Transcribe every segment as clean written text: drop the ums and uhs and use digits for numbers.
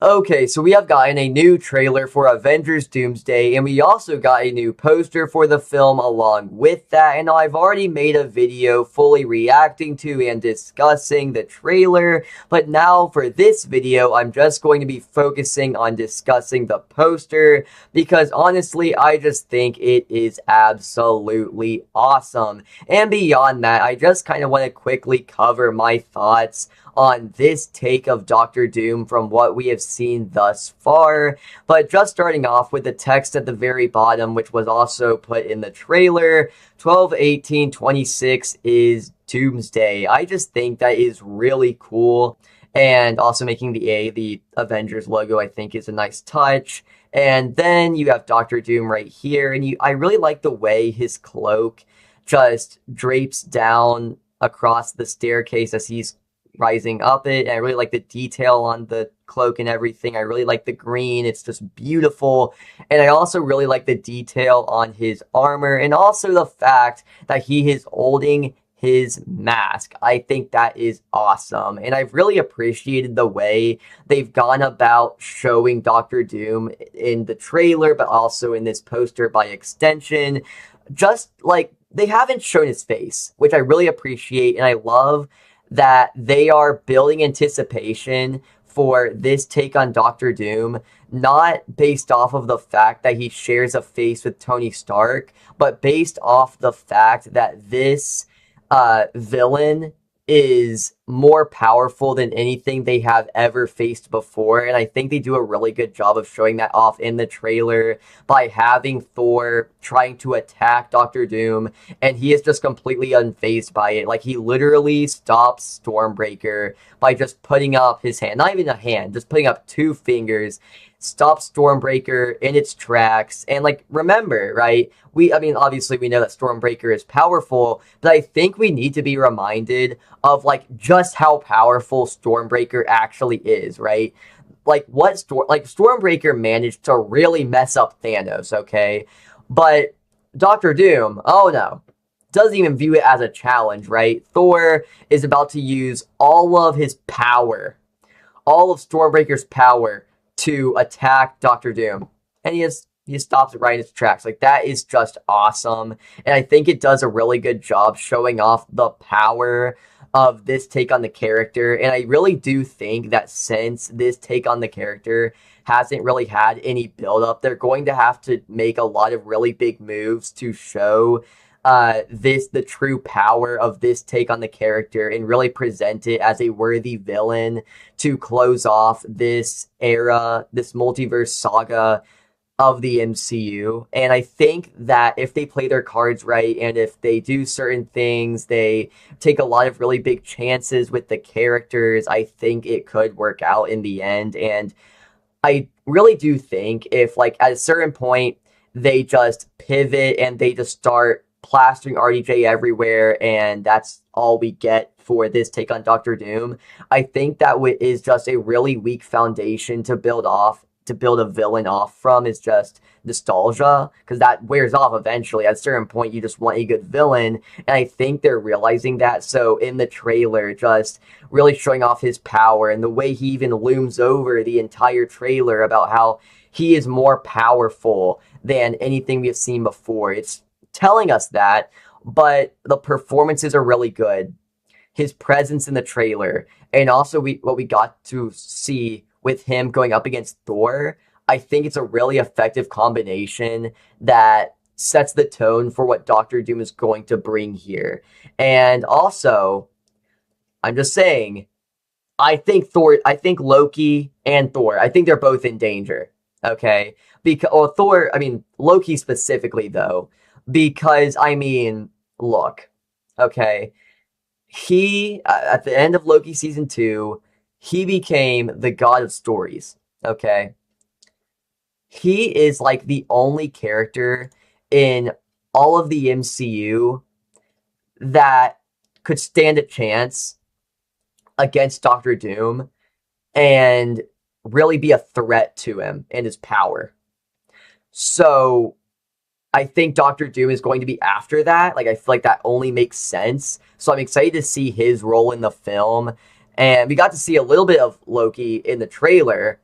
Okay, so we have gotten a new trailer for Avengers Doomsday, and we also got a new poster for the film along with that. And I've already made a video fully reacting to and discussing the trailer, but now for this video, I'm just going to be focusing on discussing the poster because honestly, I just think it is absolutely awesome. And beyond that, I just kind of want to quickly cover my thoughts on this take of Doctor Doom from what we have seen thus far. But just starting off with the text at the very bottom, which was also put in the trailer, 12/18/26 is Doomsday. I just think that is really cool. And also making the Avengers logo, I think, is a nice touch. And then you have Doctor Doom right here, and I really like the way his cloak just drapes down across the staircase as he's rising up it. And I really like the detail on the cloak and everything. I really like the green. It's just beautiful. And I also really like the detail on his armor and also the fact that he is holding his mask. I think that is awesome. And I've really appreciated the way they've gone about showing Doctor Doom in the trailer, but also in this poster by extension. Just like they haven't shown his face, which I really appreciate. And I love that they are building anticipation for this take on Doctor Doom, not based off of the fact that he shares a face with Tony Stark, but based off the fact that this villain is more powerful than anything they have ever faced before. And I think they do a really good job of showing that off in the trailer by having Thor trying to attack Doctor Doom, and he is just completely unfazed by it. Like, he literally stops Stormbreaker by just putting up his hand, not even a hand, just putting up two fingers, stops Stormbreaker in its tracks. And like, remember, right? Obviously we know that Stormbreaker is powerful, but I think we need to be reminded of like just how powerful Stormbreaker actually is, right? Like Stormbreaker managed to really mess up Thanos, okay? But Doctor Doom, oh no, doesn't even view it as a challenge, right? Thor is about to use all of his power, all of Stormbreaker's power to attack Doctor Doom. And he stops it right in its tracks. Like, that is just awesome. And I think it does a really good job showing off the power of this take on the character. And I really do think that since this take on the character hasn't really had any build up, they're going to have to make a lot of really big moves to show the true power of this take on the character and really present it as a worthy villain to close off this era, this multiverse saga of the MCU. And I think that if they play their cards right and if they do certain things, they take a lot of really big chances with the characters, I think it could work out in the end. And I really do think if, like, at a certain point, they just pivot and they just start plastering RDJ everywhere, and that's all we get for this take on Doctor Doom, I think that is just a really weak foundation to build a villain off from, is just nostalgia, because that wears off eventually. At a certain point, you just want a good villain, and I think they're realizing that. So in the trailer, just really showing off his power and the way he even looms over the entire trailer about how he is more powerful than anything we've seen before. It's telling us that, but the performances are really good. His presence in the trailer, and also what we got to see with him going up against Thor, I think it's a really effective combination that sets the tone for what Doctor Doom is going to bring here. And also, I'm just saying, I think Loki and Thor, I think they're both in danger. Okay? Because Loki specifically though, because look, okay, he at the end of Loki season 2, he became the god of stories. Okay, he is like the only character in all of the MCU that could stand a chance against Doctor Doom and really be a threat to him and his power. So I think Doctor Doom is going to be after that. Like, I feel like that only makes sense. So I'm excited to see his role in the film. And we got to see a little bit of Loki in the trailer.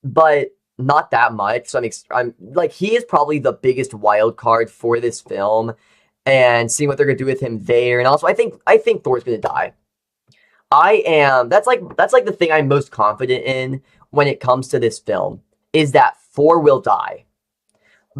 but not that much. So I'm like, he is probably the biggest wild card for this film, and seeing what they're gonna do with him there. And also, I think Thor's gonna die. I am. That's like the thing I'm most confident in when it comes to this film is that Thor will die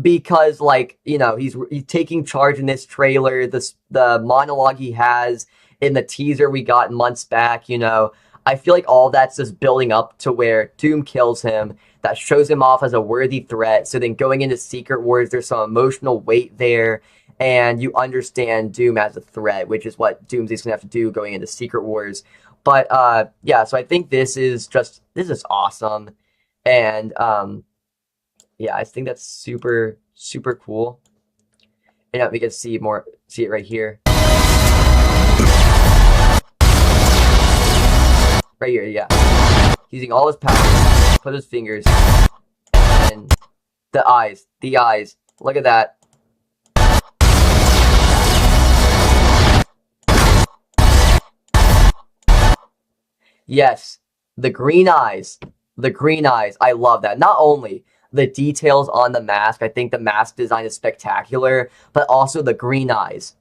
because, like, he's taking charge in this trailer. The monologue he has in the teaser we got months back. I feel like all that's just building up to where Doom kills him. That shows him off as a worthy threat. So then going into Secret Wars, there's some emotional weight there, and you understand Doom as a threat, which is what Doomsday's gonna have to do going into Secret Wars. But yeah, so I think this is awesome, and yeah, I think that's super super cool. And we can see it right here, right here. Yeah, using all his power, put his fingers, and the eyes. Look at that. Yes, the green eyes. The green eyes. I love that. Not only the details on the mask, I think the mask design is spectacular, but also the green eyes.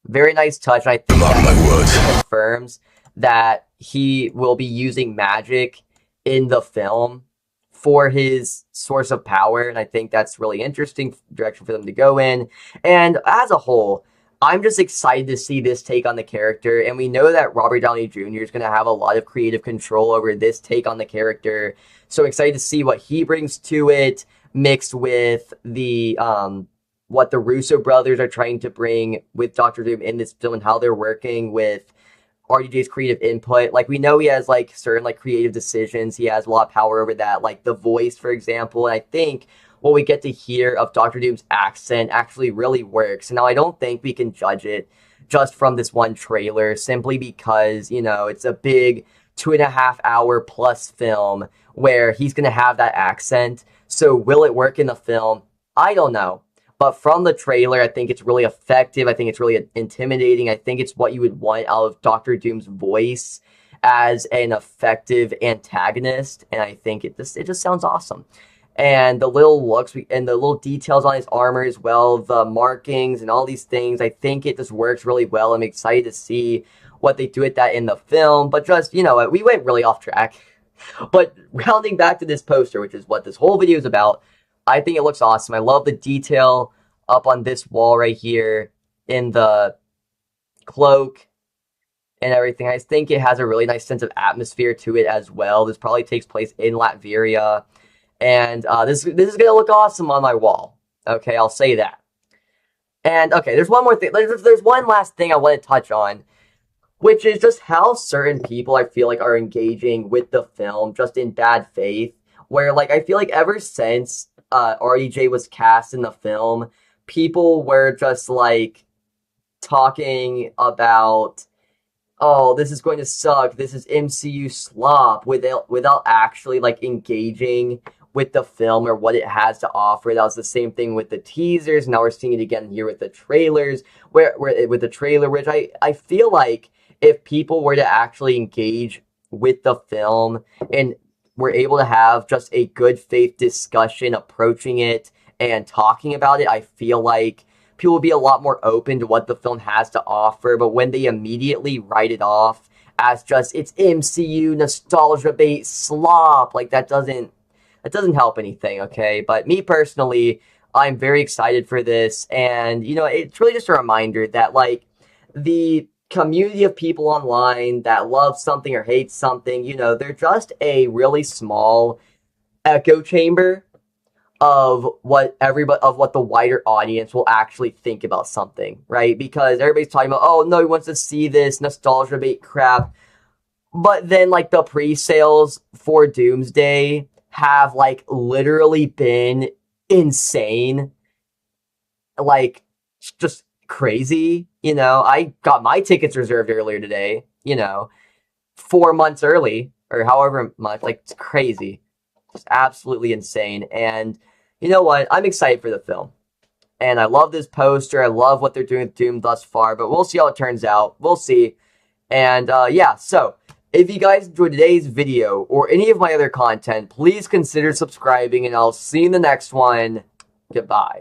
Very nice touch. I think Mark my words. that confirms that he will be using magic in the film for his source of power, and I think that's really interesting direction for them to go in. And as a whole, I'm just excited to see this take on the character, and we know that Robert Downey Jr. is going to have a lot of creative control over this take on the character. So excited to see what he brings to it, mixed with the what the Russo brothers are trying to bring with Doctor Doom in this film and how they're working with RDJ's creative input. Like, we know he has like certain like creative decisions. He has a lot of power over that, like the voice, for example. And I think what we get to hear of Doctor Doom's accent actually really works. And now I don't think we can judge it just from this one trailer simply because, it's a big 2.5 hour plus film where he's going to have that accent. So will it work in the film? I don't know. But from the trailer, I think it's really effective. I think it's really intimidating. I think it's what you would want out of Doctor Doom's voice as an effective antagonist. And I think it just sounds awesome. And the little looks and the little details on his armor as well, the markings and all these things, I think it just works really well. I'm excited to see what they do with that in the film. But just, we went really off track. But rounding back to this poster, which is what this whole video is about, I think it looks awesome. I love the detail up on this wall right here in the cloak and everything. I think it has a really nice sense of atmosphere to it as well. This probably takes place in Latveria. And this is going to look awesome on my wall. Okay, I'll say that. And, okay, there's one more thing. There's one last thing I want to touch on, which is just how certain people I feel like are engaging with the film just in bad faith. Where, like, I feel like ever since RDJ was cast in the film, people were just, like, talking about, oh, this is going to suck, this is MCU slop, without actually, like, engaging with the film or what it has to offer. That was the same thing with the teasers. Now we're seeing it again here with the trailers, where with the trailer, which I feel like if people were to actually engage with the film and were able to have just a good faith discussion approaching it and talking about it, I feel like people will be a lot more open to what the film has to offer. But when they immediately write it off as just it's MCU nostalgia bait slop, like that doesn't help anything, okay? But me personally, I'm very excited for this, and it's really just a reminder that like the community of people online that love something or hate something, they're just a really small echo chamber of what the wider audience will actually think about something, right? Because everybody's talking about, oh no, he wants to see this nostalgia bait crap, but then like the pre-sales for Doomsday have like literally been insane, like just crazy. I got my tickets reserved earlier today, 4 months early or however much. Like, it's crazy, just absolutely insane. And you know what, I'm excited for the film, and I love this poster. I love what they're doing with Doom thus far, but we'll see how it turns out. We'll see. And yeah, so If you guys enjoyed today's video or any of my other content, please consider subscribing, and I'll see you in the next one. Goodbye.